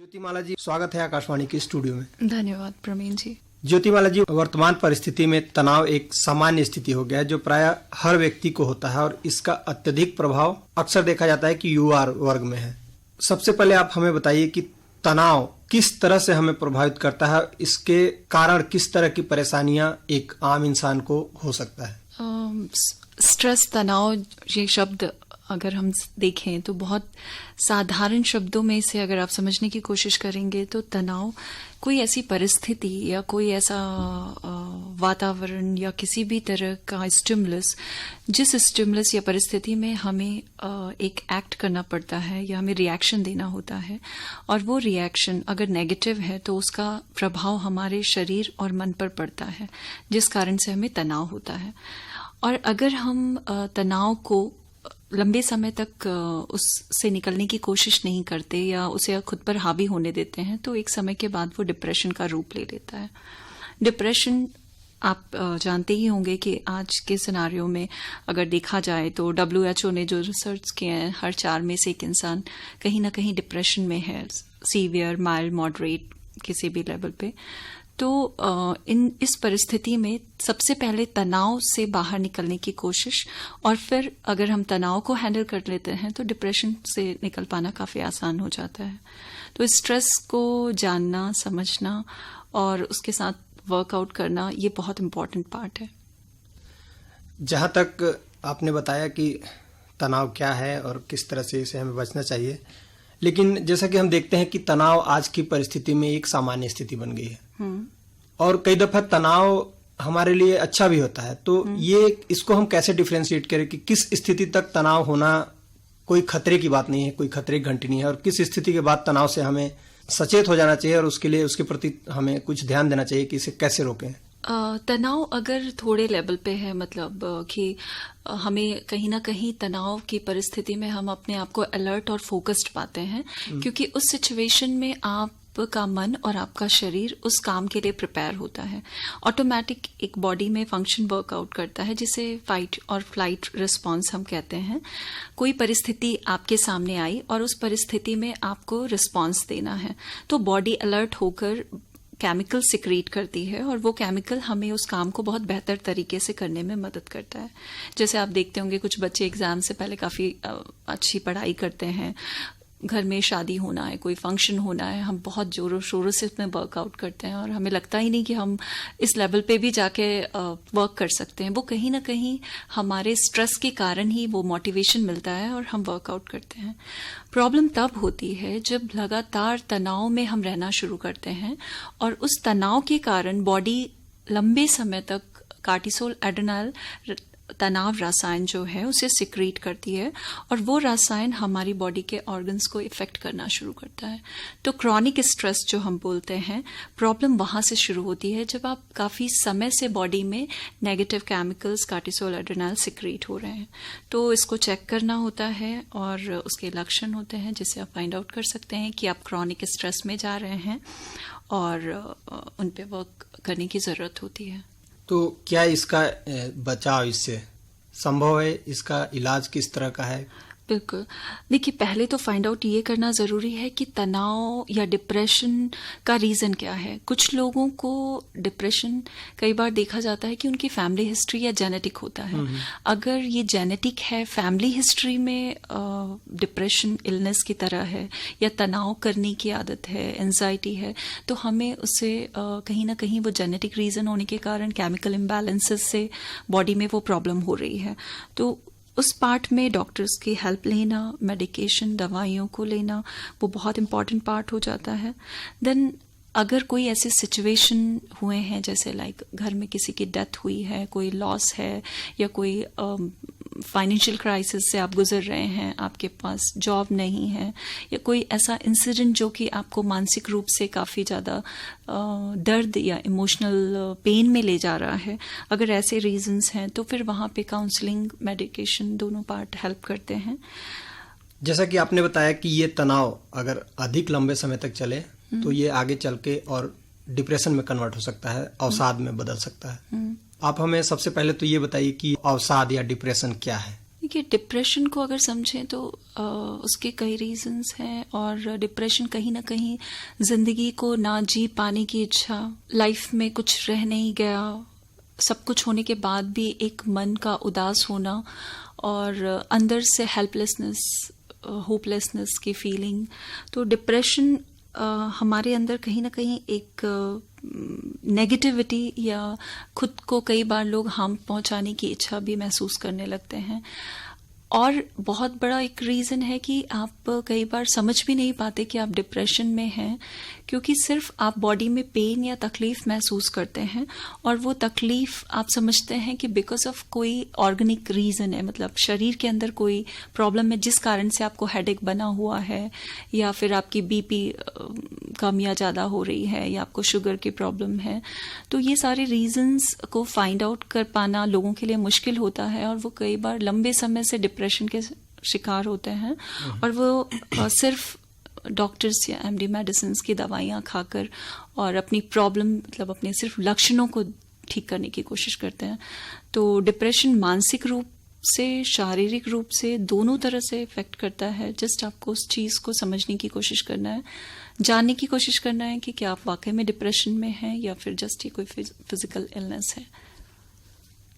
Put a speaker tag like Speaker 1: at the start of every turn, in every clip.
Speaker 1: ज्योतिमाला जी, स्वागत है आकाशवाणी के स्टूडियो में।
Speaker 2: धन्यवाद प्रवीण जी।
Speaker 1: ज्योतिमाला जी, वर्तमान परिस्थिति में तनाव एक सामान्य स्थिति हो गया है जो प्राय हर व्यक्ति को होता है और इसका अत्यधिक प्रभाव अक्सर देखा जाता है कि युवा वर्ग में है। सबसे पहले आप हमें बताइए कि तनाव किस तरह से हमें प्रभावित करता है, इसके कारण किस तरह की परेशानियां एक आम इंसान को हो सकता है।
Speaker 2: स्ट्रेस, तनाव, ये शब्द अगर हम देखें तो बहुत साधारण शब्दों में से अगर आप समझने की कोशिश करेंगे तो तनाव कोई ऐसी परिस्थिति या कोई ऐसा वातावरण या किसी भी तरह का स्टिमुलस, जिस स्टिमुलस या परिस्थिति में हमें एक एक्ट करना पड़ता है या हमें रिएक्शन देना होता है, और वो रिएक्शन अगर नेगेटिव है तो उसका प्रभाव हमारे शरीर और मन पर पड़ता है, जिस कारण से हमें तनाव होता है। और अगर हम तनाव को लंबे समय तक उससे निकलने की कोशिश नहीं करते या उसे खुद पर हावी होने देते हैं तो एक समय के बाद वो डिप्रेशन का रूप ले लेता है। डिप्रेशन आप जानते ही होंगे कि आज के सिनारियो में अगर देखा जाए तो WHO ने जो रिसर्च किए हैं, हर 4 में से एक इंसान कहीं ना कहीं डिप्रेशन में है, सीवियर, माइल्ड, मॉडरेट, किसी भी लेवल पे। तो इस परिस्थिति में सबसे पहले तनाव से बाहर निकलने की कोशिश, और फिर अगर हम तनाव को हैंडल कर लेते हैं तो डिप्रेशन से निकल पाना काफ़ी आसान हो जाता है। तो स्ट्रेस को जानना, समझना और उसके साथ वर्कआउट करना, ये बहुत इम्पोर्टेंट पार्ट है।
Speaker 1: जहाँ तक आपने बताया कि तनाव क्या है और किस तरह से इसे हमें बचना चाहिए, लेकिन जैसा कि हम देखते हैं कि तनाव आज की परिस्थिति में एक सामान्य स्थिति बन गई है और कई दफा तनाव हमारे लिए अच्छा भी होता है। तो ये इसको हम कैसे डिफरेंशिएट करें कि किस स्थिति तक तनाव होना कोई खतरे की बात नहीं है, कोई खतरे की घंटी नहीं है, और किस स्थिति के बाद तनाव से हमें सचेत हो जाना चाहिए और उसके लिए उसके प्रति हमें कुछ ध्यान देना चाहिए कि इसे कैसे रोकें।
Speaker 2: तनाव अगर थोड़े लेवल पे है, मतलब कि हमें कहीं ना कहीं तनाव की परिस्थिति में हम अपने आप को अलर्ट और फोकस्ड पाते हैं, क्योंकि उस सिचुएशन में आपका मन और आपका शरीर उस काम के लिए प्रिपेयर होता है। ऑटोमेटिक एक बॉडी में फंक्शन वर्कआउट करता है जिसे फाइट और फ्लाइट रिस्पॉन्स हम कहते हैं। कोई परिस्थिति आपके सामने आई और उस परिस्थिति में आपको रिस्पॉन्स देना है, तो बॉडी अलर्ट होकर केमिकल सिक्रीट करती है और वो केमिकल हमें उस काम को बहुत बेहतर तरीके से करने में मदद करता है। जैसे आप देखते होंगे कुछ बच्चे एग्जाम से पहले काफ़ी अच्छी पढ़ाई करते हैं, घर में शादी होना है, कोई फंक्शन होना है, हम बहुत जोरों शोरों से उसमें वर्कआउट करते हैं और हमें लगता ही नहीं कि हम इस लेवल पे भी जाके वर्क कर सकते हैं। वो कहीं ना कहीं हमारे स्ट्रेस के कारण ही वो मोटिवेशन मिलता है और हम वर्कआउट करते हैं। प्रॉब्लम तब होती है जब लगातार तनाव में हम रहना शुरू करते हैं और उस तनाव के कारण बॉडी लंबे समय तक कार्टिसोल, एड्रेनल, तनाव रसायन जो है उसे सिक्रीट करती है और वो रसायन हमारी बॉडी के ऑर्गन्स को इफेक्ट करना शुरू करता है। तो क्रॉनिक स्ट्रेस जो हम बोलते हैं, प्रॉब्लम वहां से शुरू होती है जब आप काफी समय से बॉडी में negative chemicals, cortisol, adrenal secrete हो रहे हैं। तो इसको चेक करना होता है और उसके लक्षण होते हैं जिससे आप फाइंड आउट कर सकते हैं कि आप क्रॉनिक स्ट्रेस में जा रहे हैं और उन पे वर्क करने की जरूरत होती है।
Speaker 1: तो क्या इसका बचाव इससे संभव है? इसका इलाज किस तरह का है?
Speaker 2: बिल्कुल, देखिए पहले तो फाइंड आउट ये करना ज़रूरी है कि तनाव या डिप्रेशन का रीज़न क्या है। कुछ लोगों को डिप्रेशन कई बार देखा जाता है कि उनकी फैमिली हिस्ट्री या जेनेटिक होता है। अगर ये जेनेटिक है, फैमिली हिस्ट्री में डिप्रेशन इलनेस की तरह है या तनाव करने की आदत है, एंजाइटी है, तो हमें उससे कहीं ना कहीं वो जेनेटिक रीज़न होने के कारण केमिकल इम्बैलेंसेस से बॉडी में वो प्रॉब्लम हो रही है। तो उस पार्ट में डॉक्टर्स की हेल्प लेना, मेडिकेशन, दवाइयों को लेना, वो बहुत इम्पॉर्टेंट पार्ट हो जाता है। देन अगर कोई ऐसे सिचुएशन हुए हैं जैसे लाइक घर में किसी की डेथ हुई है, कोई लॉस है या कोई फाइनेंशियल क्राइसिस से आप गुजर रहे हैं, आपके पास जॉब नहीं है या कोई ऐसा इंसिडेंट जो कि आपको मानसिक रूप से काफ़ी ज़्यादा दर्द या इमोशनल पेन में ले जा रहा है, अगर ऐसे रीजंस हैं तो फिर वहाँ पे काउंसलिंग, मेडिकेशन दोनों पार्ट हेल्प करते हैं।
Speaker 1: जैसा कि आपने बताया कि ये तनाव अगर अधिक लंबे समय तक चले तो ये आगे चल के और डिप्रेशन में कन्वर्ट हो सकता है, अवसाद में बदल सकता है। आप हमें सबसे पहले तो ये बताइए कि अवसाद या डिप्रेशन क्या है?
Speaker 2: देखिए, डिप्रेशन को अगर समझें तो उसके कई रीजंस हैं, और डिप्रेशन कहीं ना कहीं जिंदगी को ना जी पाने की इच्छा, लाइफ में कुछ रह नहीं गया, सब कुछ होने के बाद भी एक मन का उदास होना, और अंदर से हेल्पलेसनेस, होपलेसनेस की फीलिंग। तो डिप्रेशन हमारे अंदर कहीं ना कहीं एक नेगेटिविटी या खुद को कई बार लोग हार्म पहुंचाने की इच्छा भी महसूस करने लगते हैं। और बहुत बड़ा एक रीज़न है कि आप कई बार समझ भी नहीं पाते कि आप डिप्रेशन में हैं, क्योंकि सिर्फ आप बॉडी में पेन या तकलीफ महसूस करते हैं, और वो तकलीफ आप समझते हैं कि बिकॉज ऑफ कोई ऑर्गेनिक रीज़न है, मतलब शरीर के अंदर कोई प्रॉब्लम है जिस कारण से आपको हेडेक बना हुआ है, या फिर आपकी बीपी कम या ज़्यादा हो रही है, या आपको शुगर की प्रॉब्लम है। तो ये सारे रीजंस को फाइंड आउट कर पाना लोगों के लिए मुश्किल होता है, और वो कई बार लंबे समय से डिप्रेशन के शिकार होते हैं, और वो सिर्फ डॉक्टर्स या एमडी मेडिसिन की दवाइयाँ खाकर और अपनी प्रॉब्लम, मतलब अपने सिर्फ लक्षणों को ठीक करने की कोशिश करते हैं। तो डिप्रेशन मानसिक रूप से, शारीरिक रूप से, दोनों तरह से इफेक्ट करता है। जस्ट आपको उस चीज़ को समझने की कोशिश करना है, जानने की कोशिश करना है कि क्या आप वाकई में डिप्रेशन में हैं या फिर जस्ट ये कोई फिजिकल इलनेस है।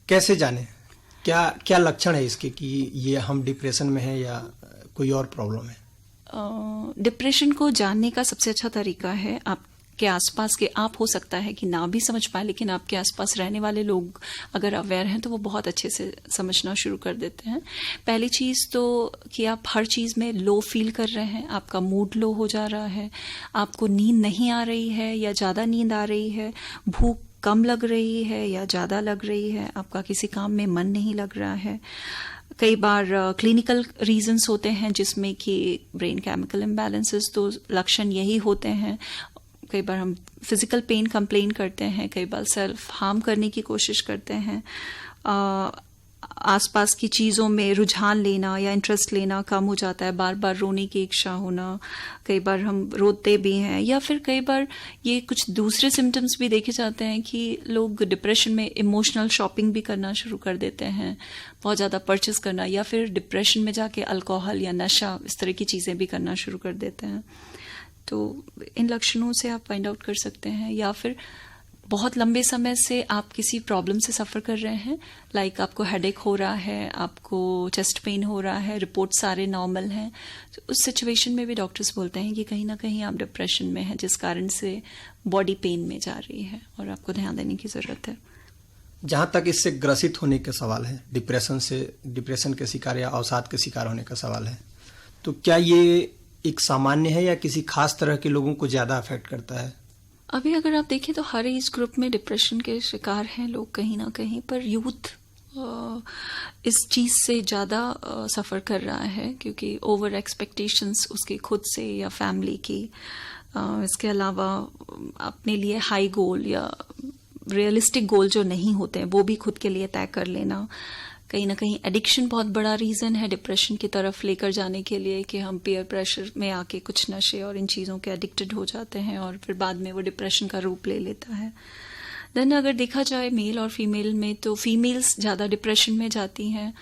Speaker 1: कैसे जाने, क्या क्या लक्षण है इसके कि ये हम डिप्रेशन में हैं या कोई और प्रॉब्लम है?
Speaker 2: डिप्रेशन को जानने का सबसे अच्छा तरीका है, आपके आसपास के, आप हो सकता है कि ना भी समझ पाए, लेकिन आपके आसपास रहने वाले लोग अगर अवेयर हैं तो वो बहुत अच्छे से समझना शुरू कर देते हैं। पहली चीज़ तो कि आप हर चीज़ में लो फील कर रहे हैं, आपका मूड लो हो जा रहा है, आपको नींद नहीं आ रही है या ज़्यादा नींद आ रही है, भूख कम लग रही है या ज़्यादा लग रही है, आपका किसी काम में मन नहीं लग रहा है। कई बार क्लिनिकल रीजंस होते हैं जिसमें कि ब्रेन केमिकल इम्बैलेंसेस, तो लक्षण यही होते हैं। कई बार हम फिजिकल पेन कंप्लेन करते हैं, कई बार सेल्फ हार्म करने की कोशिश करते हैं, आसपास की चीज़ों में रुझान लेना या इंटरेस्ट लेना कम हो जाता है, बार बार रोने की इच्छा होना, कई बार हम रोते भी हैं, या फिर कई बार ये कुछ दूसरे सिम्टम्स भी देखे जाते हैं कि लोग डिप्रेशन में इमोशनल शॉपिंग भी करना शुरू कर देते हैं, बहुत ज़्यादा परचेस करना, या फिर डिप्रेशन में जाके अल्कोहल या नशा, इस तरह की चीज़ें भी करना शुरू कर देते हैं। तो इन लक्षणों से आप फाइंड आउट कर सकते हैं। या फिर बहुत लंबे समय से आप किसी प्रॉब्लम से सफ़र कर रहे हैं, लाइक आपको हेडेक हो रहा है, आपको चेस्ट पेन हो रहा है, रिपोर्ट सारे नॉर्मल हैं, तो उस सिचुएशन में भी डॉक्टर्स बोलते हैं कि कहीं ना कहीं आप डिप्रेशन में हैं, जिस कारण से बॉडी पेन में जा रही है और आपको ध्यान देने की ज़रूरत है।
Speaker 1: जहाँ तक इससे ग्रसित होने का सवाल है, डिप्रेशन के शिकार या अवसाद के शिकार होने का सवाल है, तो क्या ये एक सामान्य है या किसी खास तरह के लोगों को ज़्यादा अफेक्ट करता है?
Speaker 2: अभी अगर आप देखें तो हर एज ग्रुप में डिप्रेशन के शिकार हैं लोग कहीं ना कहीं, पर यूथ इस चीज़ से ज़्यादा सफ़र कर रहा है, क्योंकि ओवर एक्सपेक्टेशंस उसकी खुद से या फैमिली की, इसके अलावा अपने लिए हाई गोल या रियलिस्टिक गोल जो नहीं होते हैं वो भी खुद के लिए तय कर लेना। कहीं ना कहीं एडिक्शन बहुत बड़ा रीज़न है डिप्रेशन की तरफ लेकर जाने के लिए, कि हम पीयर प्रेशर में आके कुछ नशे और इन चीज़ों के एडिक्टेड हो जाते हैं और फिर बाद में वो डिप्रेशन का रूप ले लेता है। देन अगर देखा जाए मेल और फीमेल में, तो फीमेल्स ज़्यादा डिप्रेशन में जाती हैं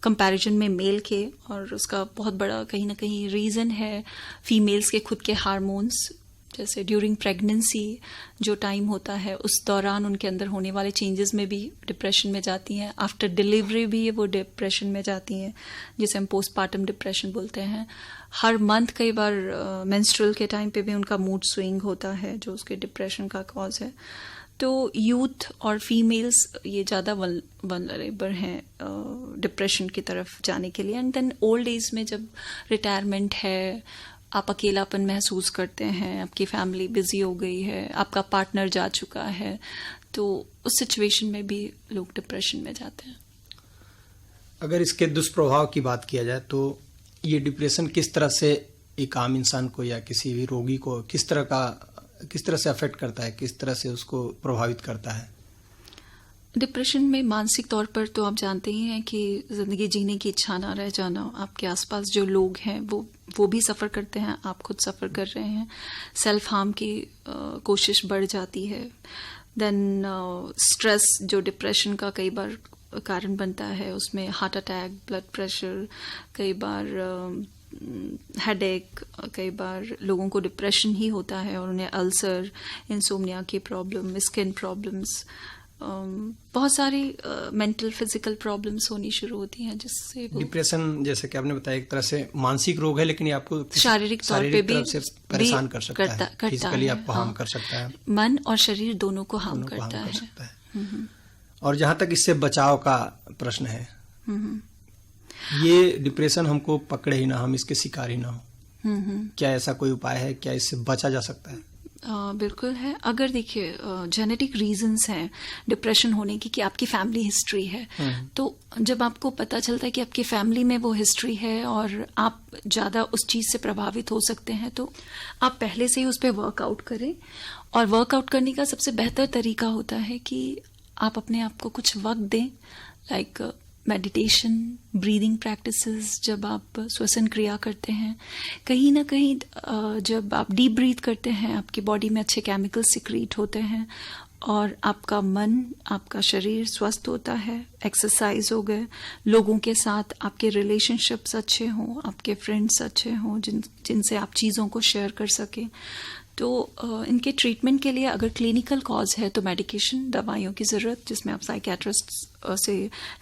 Speaker 2: कंपैरिजन में मेल के, और उसका बहुत बड़ा कहीं ना कहीं रीज़न है फीमेल्स के खुद के हार्मोन्स। जैसे ड्यूरिंग प्रेगनेंसी जो टाइम होता है, उस दौरान उनके अंदर होने वाले चेंजेस में भी डिप्रेशन में जाती हैं। आफ्टर डिलीवरी भी वो डिप्रेशन में जाती हैं, जिसे हम पोस्टपार्टम डिप्रेशन बोलते हैं। हर मंथ कई बार मेंस्ट्रुअल के टाइम पे भी उनका मूड स्विंग होता है, जो उसके डिप्रेशन का कॉज है। तो यूथ और फीमेल्स ये ज़्यादा वल्नरेबल हैं डिप्रेशन की तरफ जाने के लिए। एंड देन ओल्ड एज में जब रिटायरमेंट है, आप अकेलापन महसूस करते हैं, आपकी फैमिली बिजी हो गई है, आपका पार्टनर जा चुका है, तो उस सिचुएशन में भी लोग डिप्रेशन में जाते हैं।
Speaker 1: अगर इसके दुष्प्रभाव की बात किया जाए तो ये डिप्रेशन किस तरह से एक आम इंसान को या किसी भी रोगी को किस तरह से अफेक्ट करता है, किस तरह से उसको प्रभावित करता है?
Speaker 2: डिप्रेशन में मानसिक तौर पर तो आप जानते ही हैं कि ज़िंदगी जीने की इच्छा ना रह जाना, आपके आसपास जो लोग हैं वो भी सफ़र करते हैं, आप खुद सफ़र कर रहे हैं, सेल्फ हार्म की कोशिश बढ़ जाती है। देन स्ट्रेस जो डिप्रेशन का कई बार कारण बनता है। उसमें हार्ट अटैक, ब्लड प्रेशर, कई बार हेडेक, कई बार लोगों को डिप्रेशन ही होता है और उन्हें अल्सर, इंसोम्निया की प्रॉब्लम, स्किन प्रॉब्लम्स, बहुत सारी मेंटल फिजिकल प्रॉब्लम्स होनी शुरू होती हैं, जिससे
Speaker 1: डिप्रेशन जैसे कि आपने बताया एक तरह से मानसिक रोग है, लेकिन ये आपको
Speaker 2: शारीरिक तौर पे भी
Speaker 1: से परेशान कर सकता है, फिजिकली आपको हार्म कर सकता है,
Speaker 2: मन और शरीर दोनों को हार्म करता
Speaker 1: है। और जहां तक इससे बचाव का प्रश्न है, ये डिप्रेशन हमको पकड़े ही ना, हम इसके शिकार ही ना हो, क्या ऐसा कोई उपाय है, क्या इससे बचा जा सकता है?
Speaker 2: बिल्कुल है। अगर देखिए जेनेटिक रीजंस हैं डिप्रेशन होने की, कि आपकी फैमिली हिस्ट्री है, तो जब आपको पता चलता है कि आपकी फैमिली में वो हिस्ट्री है और आप ज़्यादा उस चीज़ से प्रभावित हो सकते हैं, तो आप पहले से ही उस पर वर्कआउट करें। और वर्कआउट करने का सबसे बेहतर तरीका होता है कि आप अपने आप को कुछ वक्त दें, लाइक मेडिटेशन, ब्रीदिंग प्रैक्टिसेस। जब आप श्वसन क्रिया करते हैं, कहीं ना कहीं जब आप डीप ब्रीथ करते हैं, आपकी बॉडी में अच्छे केमिकल सिक्रीट होते हैं और आपका मन, आपका शरीर स्वस्थ होता है। एक्सरसाइज हो गए, लोगों के साथ आपके रिलेशनशिप्स अच्छे हों, आपके फ्रेंड्स अच्छे हों जिनसे आप चीज़ों को शेयर कर सकें। तो इनके ट्रीटमेंट के लिए अगर क्लिनिकल कॉज है तो मेडिकेशन, दवाइयों की ज़रूरत, जिसमें आप साइकियाट्रिस्ट से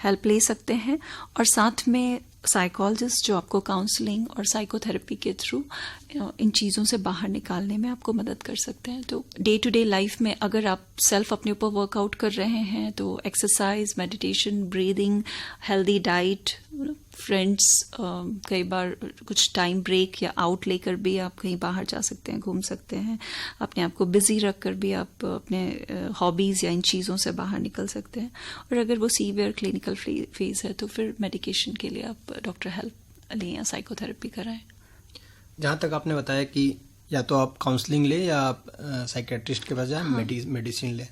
Speaker 2: हेल्प ले सकते हैं, और साथ में साइकोलॉजिस्ट जो आपको काउंसलिंग और साइकोथेरेपी के थ्रू इन चीज़ों से बाहर निकालने में आपको मदद कर सकते हैं। तो डे टू डे लाइफ में अगर आप सेल्फ अपने ऊपर वर्कआउट कर रहे हैं, तो exercise, meditation, breathing, healthy diet, friends, कई बार कुछ टाइम ब्रेक या आउट लेकर भी आप कहीं बाहर जा सकते हैं, घूम सकते हैं। अपने आप को बिजी रख कर भी आप अपने हॉबीज़ या इन चीज़ों से बाहर निकल सकते हैं। और अगर वो सीवियर क्लिनिकल फेज है तो फिर मेडिकेशन के लिए आप डॉक्टर हेल्प लें या साइकोथेरेपी कराएं।
Speaker 1: जहाँ तक आपने बताया कि या तो आप काउंसलिंग ले या आप साइकेट्रिस्ट के पास जाएं, मेडिसिन ले,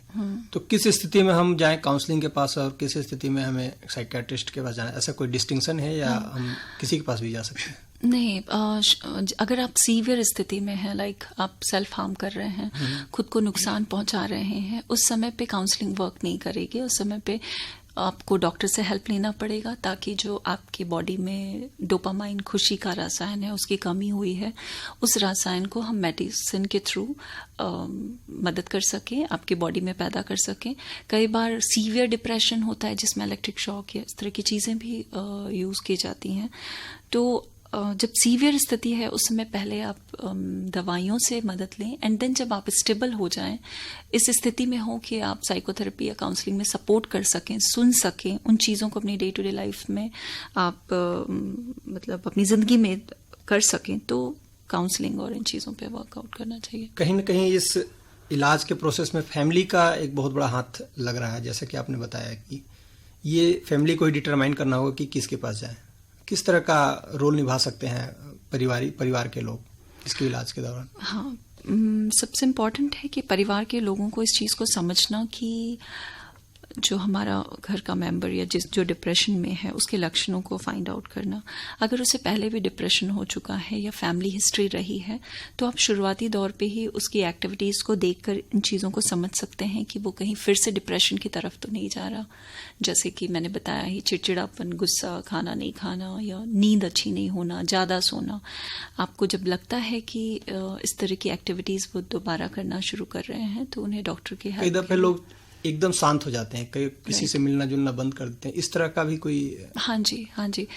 Speaker 1: तो किस स्थिति में हम जाएं काउंसलिंग के पास और किस स्थिति में हमें साइकेट्रिस्ट के पास जाना, ऐसा कोई डिस्टिंक्शन है या हम किसी के पास भी जा सकते हैं?
Speaker 2: नहीं, अगर आप सीवियर स्थिति में हैं, लाइक आप सेल्फ हार्म कर रहे हैं, खुद को नुकसान पहुंचा रहे हैं, उस समय पे काउंसलिंग वर्क नहीं करेगी। उस समय पे आपको डॉक्टर से हेल्प लेना पड़ेगा, ताकि जो आपकी बॉडी में डोपामाइन, खुशी का रसायन है, उसकी कमी हुई है, उस रसायन को हम मेडिसिन के थ्रू मदद कर सकें, आपकी बॉडी में पैदा कर सकें। कई बार सीवियर डिप्रेशन होता है जिसमें इलेक्ट्रिक शॉक या इस तरह की चीज़ें भी यूज़ की जाती हैं। तो जब सीवियर स्थिति है उस समय पहले आप दवाइयों से मदद लें, एंड देन जब आप स्टेबल हो जाएं, इस स्थिति में हो कि आप साइकोथेरेपी या काउंसलिंग में सपोर्ट कर सकें, सुन सकें, उन चीज़ों को अपनी डे टू डे लाइफ में आप मतलब अपनी ज़िंदगी में कर सकें, तो काउंसलिंग और इन चीज़ों पे वर्कआउट करना चाहिए।
Speaker 1: कहीं ना कहीं इस इलाज के प्रोसेस में फैमिली का एक बहुत बड़ा हाथ लग रहा है, जैसा कि आपने बताया कि ये फैमिली को ही डिटरमाइन करना होगा कि किसके पास जाए, किस तरह का रोल निभा सकते हैं परिवार के लोग इसके इलाज के दौरान?
Speaker 2: हाँ, सबसे इम्पोर्टेंट है कि परिवार के लोगों को इस चीज़ को समझना कि जो हमारा घर का मेंबर या जो डिप्रेशन में है, उसके लक्षणों को फाइंड आउट करना। अगर उसे पहले भी डिप्रेशन हो चुका है या फैमिली हिस्ट्री रही है, तो आप शुरुआती दौर पे ही उसकी एक्टिविटीज़ को देखकर इन चीज़ों को समझ सकते हैं कि वो कहीं फिर से डिप्रेशन की तरफ तो नहीं जा रहा। जैसे कि मैंने बताया ही, चिड़चिड़ापन, गुस्सा, खाना नहीं खाना या नींद अच्छी नहीं होना, ज़्यादा सोना। आपको जब लगता है कि इस तरह की एक्टिविटीज़ वो दोबारा करना शुरू कर रहे हैं, तो उन्हें डॉक्टर की हेल्प।
Speaker 1: कई दफे लोग एकदम शांत हो जाते हैं, किसी से मिलना जुलना बंद कर देते हैं, इस तरह का भी कोई?
Speaker 2: हाँ जी।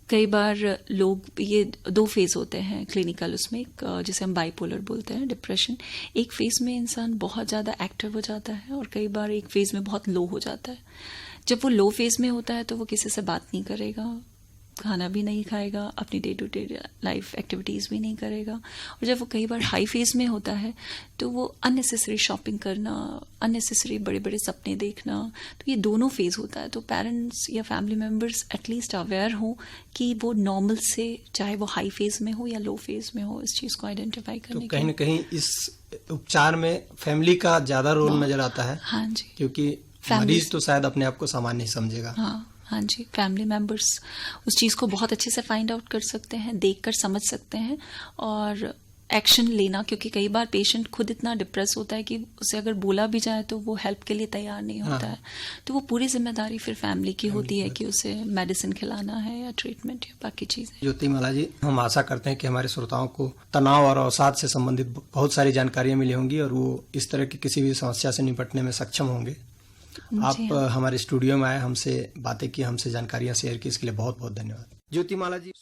Speaker 2: कई बार लोग, ये 2 फेज होते हैं क्लिनिकल, उसमें एक जिसे हम बाइपोलर बोलते हैं डिप्रेशन। एक फेज में इंसान बहुत ज़्यादा एक्टिव हो जाता है और कई बार एक फेज में बहुत लो हो जाता है। जब वो लो फेज में होता है तो वो किसी से बात नहीं करेगा, खाना भी नहीं खाएगा, अपनी day to day life activities भी नहीं करेगा। और जब वो कई बार हाई फेज में होता है तो वो अननेसेसरी शॉपिंग करना, अननेसेसरी बड़े बड़े सपने देखना, तो ये दोनों फेज होता है। तो पेरेंट्स या फैमिली मेम्बर्स एटलीस्ट अवेयर हो कि वो नॉर्मल से, चाहे वो हाई फेज में हो या लो फेज में हो, इस चीज़ को आइडेंटिफाई करने
Speaker 1: तो कहीं ना कहीं इस उपचार में फैमिली का ज़्यादा रोल नजर आता है।
Speaker 2: हाँ जी,
Speaker 1: क्योंकि मरीज तो शायद अपने आप को सामान्य ही समझेगा।
Speaker 2: हाँ जी, फैमिली मेंबर्स उस चीज़ को बहुत अच्छे से फाइंड आउट कर सकते हैं, देखकर समझ सकते हैं और एक्शन लेना, क्योंकि कई बार पेशेंट खुद इतना डिप्रेस होता है कि उसे अगर बोला भी जाए तो वो हेल्प के लिए तैयार नहीं होता है। तो वो पूरी जिम्मेदारी फिर फैमिली की होती है कि उसे मेडिसिन खिलाना है या ट्रीटमेंट या बाकी चीजें।
Speaker 1: ज्योतिमाला जी, हम आशा करते हैं कि हमारे श्रोताओं को तनाव और अवसाद से संबंधित बहुत सारी जानकारियां मिली होंगी और वो इस तरह की किसी भी समस्या से निपटने में सक्षम होंगे। आप हमारे स्टूडियो में आए, हमसे बातें की, हमसे जानकारियां शेयर की, इसके लिए बहुत बहुत धन्यवाद। ज्योतिमाला जी।